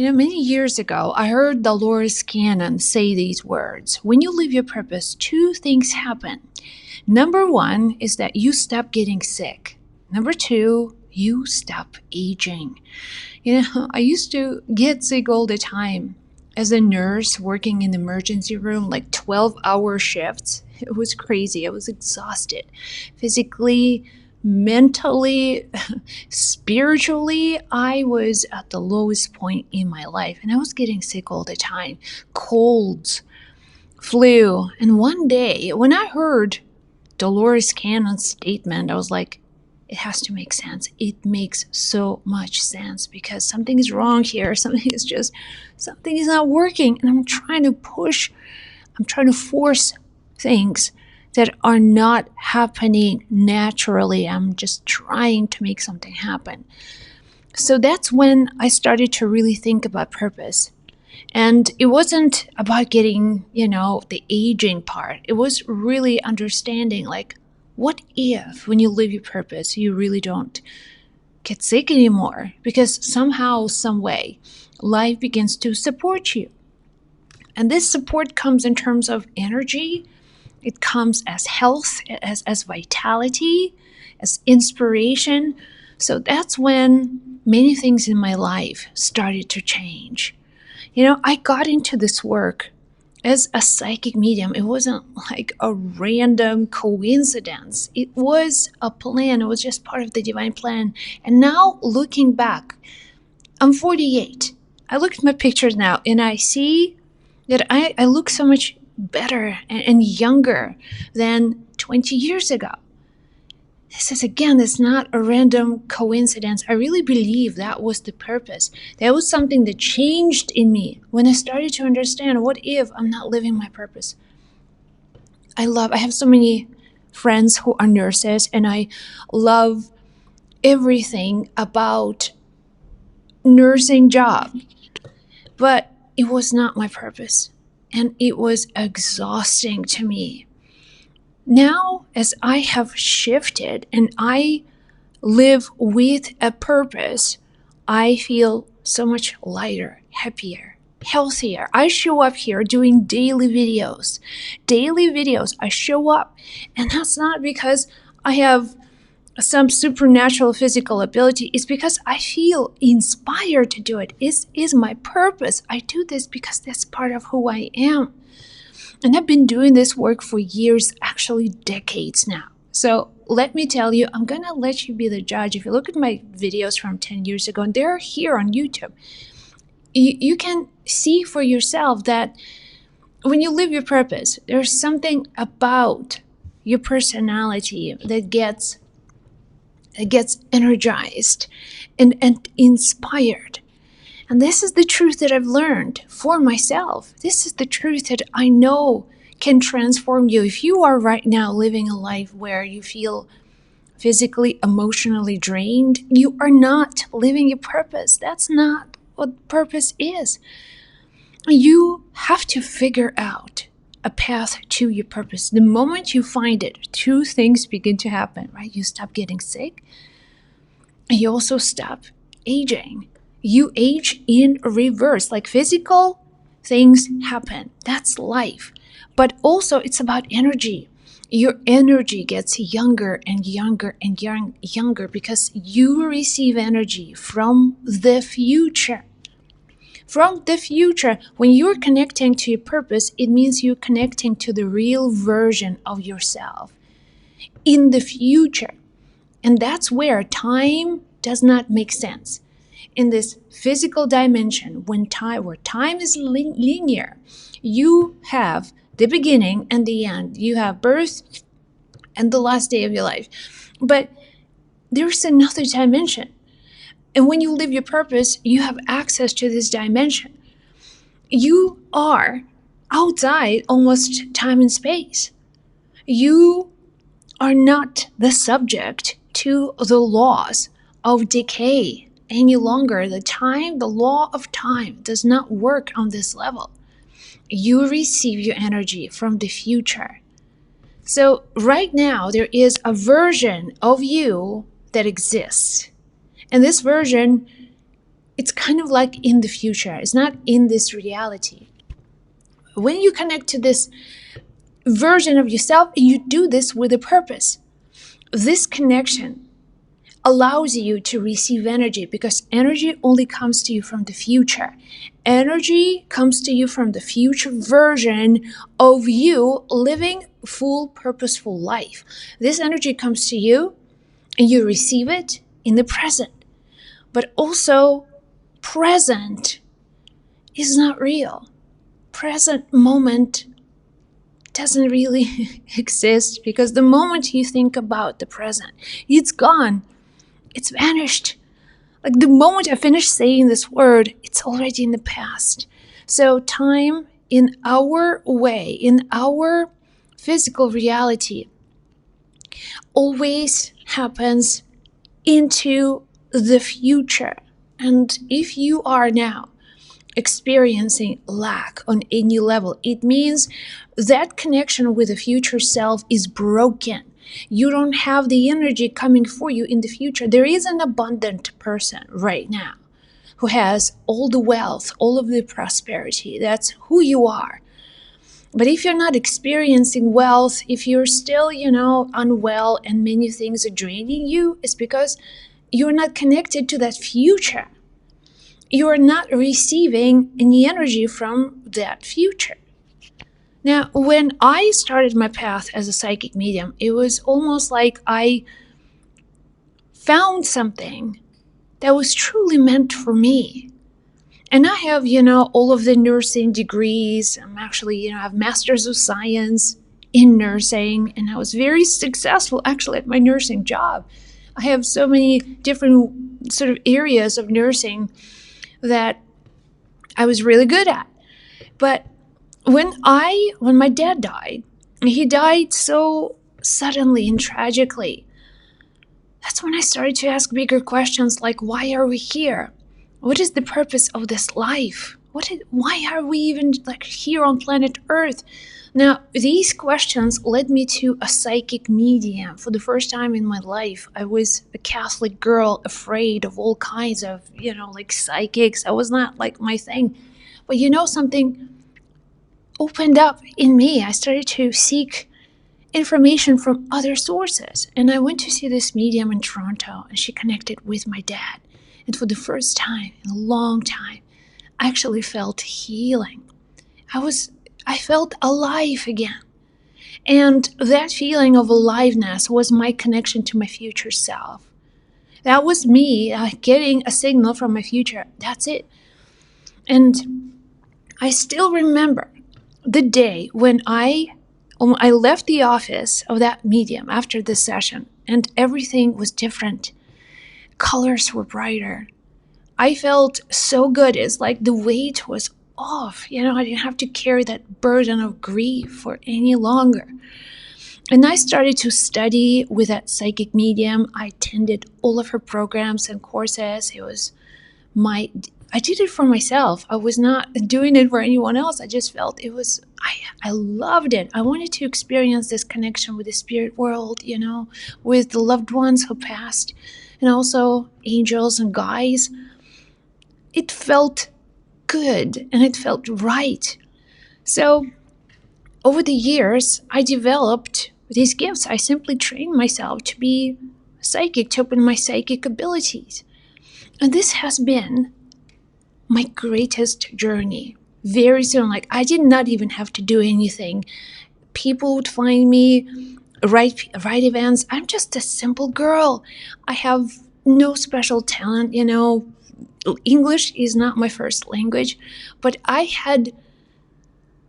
Many years ago, I heard Dolores Cannon say these words. When you live your purpose, two things happen. Number one is that you stop getting sick. Number two, you stop aging. I used to get sick all the time. As a nurse working in the emergency room, like 12-hour shifts, it was crazy. I was exhausted physically, mentally, spiritually. I was at the lowest point in my life, and I was getting sick all the time. Colds, flu. And one day, when I heard Dolores Cannon's statement, I was like, it has to make sense. It makes so much sense because something is wrong here. Something is not working. And I'm trying to force things that are not happening naturally. I'm just trying to make something happen. So that's when I started to really think about purpose. And it wasn't about getting, the aging part. It was really understanding, like, what if when you live your purpose, you really don't get sick anymore? Because somehow, some way, life begins to support you. And this support comes in terms of energy. It comes as health, as vitality, as inspiration. So that's when many things in my life started to change. I got into this work as a psychic medium. It wasn't like a random coincidence. It was a plan. It was just part of the divine plan. And now looking back, I'm 48. I look at my pictures now and I see that I look so much better and younger than 20 years ago. It's not a random coincidence. I really believe that was the purpose. That was something that changed in me when I started to understand, what if I'm not living my purpose? I have so many friends who are nurses, and I love everything about nursing job. But it was not my purpose, and it was exhausting to me. Now, as I have shifted and I live with a purpose, I feel so much lighter, happier, healthier. I show up here doing daily videos. I show up, and that's not because I have some supernatural physical ability. It's because I feel inspired to do it. It is my purpose. I do this because that's part of who I am. And I've been doing this work for years, actually decades now. So let me tell you, I'm going to let you be the judge. If you look at my videos from 10 years ago, and they're here on YouTube, you can see for yourself that when you live your purpose, there's something about your personality that gets energized and inspired. And this is the truth that I've learned for myself. This is the truth that I know can transform you. If you are right now living a life where you feel physically, emotionally drained, you are not living your purpose. That's not what purpose is. You have to figure out a path to your purpose. The moment you find it, two things begin to happen, right? You stop getting sick, and you also stop aging. You age in reverse. Like, physical things happen. That's life. But also it's about energy. Your energy gets younger and younger and younger because you receive energy from the future. From the future, when you're connecting to your purpose, it means you're connecting to the real version of yourself in the future. And that's where time does not make sense. In this physical dimension, where time is linear, you have the beginning and the end. You have birth and the last day of your life. But there's another dimension. And when you live your purpose, you have access to this dimension. You are outside almost time and space. You are not the subject to the laws of decay any longer. The law of time does not work on this level. You receive your energy from the future. So right now, there is a version of you that exists. And this version it's kind of like in the future. It's not in this reality. When you connect to this version of yourself, you do this with a purpose. This connection allows you to receive energy, because energy only comes to you from the future. Energy comes to you from the future version of you living full, purposeful life. This energy comes to you and you receive it in the present. But also, present is not real. Present moment doesn't really exist, because the moment you think about the present, it's gone. It's vanished. Like the moment I finish saying this word, it's already in the past. So time in our way, in our physical reality, always happens into the future. And if you are now experiencing lack on any level, it means that connection with the future self is broken. You don't have the energy coming for you in the future. There is an abundant person right now who has all the wealth, all of the prosperity. That's who you are. But if you're not experiencing wealth, if you're still, unwell and many things are draining you, it's because you're not connected to that future. You are not receiving any energy from that future. Now, when I started my path as a psychic medium, it was almost like I found something that was truly meant for me. And I have, all of the nursing degrees. I'm actually, I have Masters of Science in nursing, and I was very successful actually at my nursing job. I have so many different sort of areas of nursing that I was really good at. But when my dad died, he died so suddenly and tragically. That's when I started to ask bigger questions like, why are we here? What is the purpose of this life? Why are we even here on planet Earth? Now, these questions led me to a psychic medium. For the first time in my life, I was a Catholic girl, afraid of all kinds of, psychics. That was not my thing. But something opened up in me. I started to seek information from other sources. And I went to see this medium in Toronto, and she connected with my dad. And for the first time in a long time, I actually felt healing. I felt alive again. And that feeling of aliveness was my connection to my future self. That was me getting a signal from my future. That's it. And I still remember the day when I left the office of that medium after this session, and everything was different. Colors were brighter. I felt so good. It's like the weight was off. I didn't have to carry that burden of grief for any longer. And I started to study with that psychic medium. I attended all of her programs and courses. I did it for myself. I was not doing it for anyone else. I just felt I loved it. I wanted to experience this connection with the spirit world, with the loved ones who passed, and also angels and guides. It felt good and it felt right. So over the years, I developed these gifts. I simply trained myself to be psychic, to open my psychic abilities. And this has been my greatest journey. Very soon, I did not even have to do anything. People would find me, write events. I'm just a simple girl. I have no special talent, English is not my first language, but I had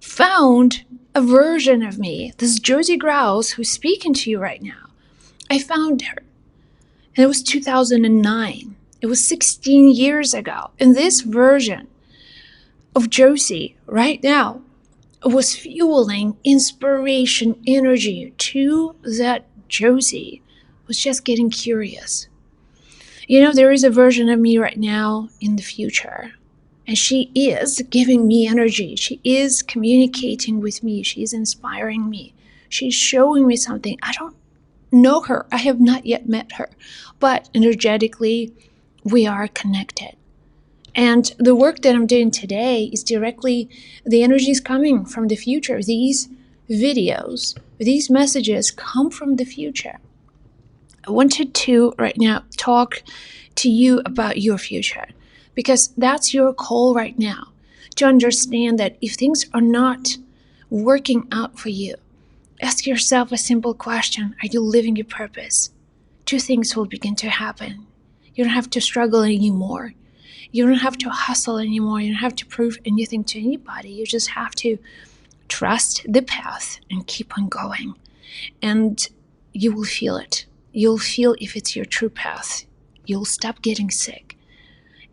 found a version of me, this Josie Grouse who's speaking to you right now. I found her, and it was 2009. It was 16 years ago. And this version of Josie right now was fueling inspiration, energy to that Josie was just getting curious. There is a version of me right now in the future, and she is giving me energy. She is communicating with me. She is inspiring me. She's showing me something. I don't know her. I have not yet met her, but energetically, we are connected. And the work that I'm doing today is directly, the energy is coming from the future. These videos, these messages come from the future. I wanted to right now talk to you about your future, because that's your call right now, to understand that if things are not working out for you, ask yourself a simple question: are you living your purpose? Two things will begin to happen. You don't have to struggle anymore. You don't have to hustle anymore. You don't have to prove anything to anybody. You just have to trust the path and keep on going. And you will feel it. You'll feel if it's your true path. You'll stop getting sick.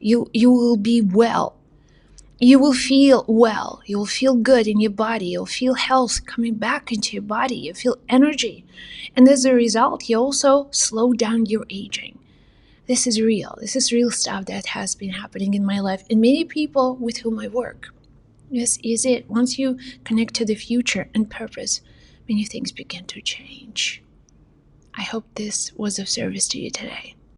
You will be well. You will feel well. You will feel good in your body. You'll feel health coming back into your body. You feel energy. And as a result, you also slow down your aging. This is real. This is real stuff that has been happening in my life and many people with whom I work. This is it. Once you connect to the future and purpose, many things begin to change. I hope this was of service to you today.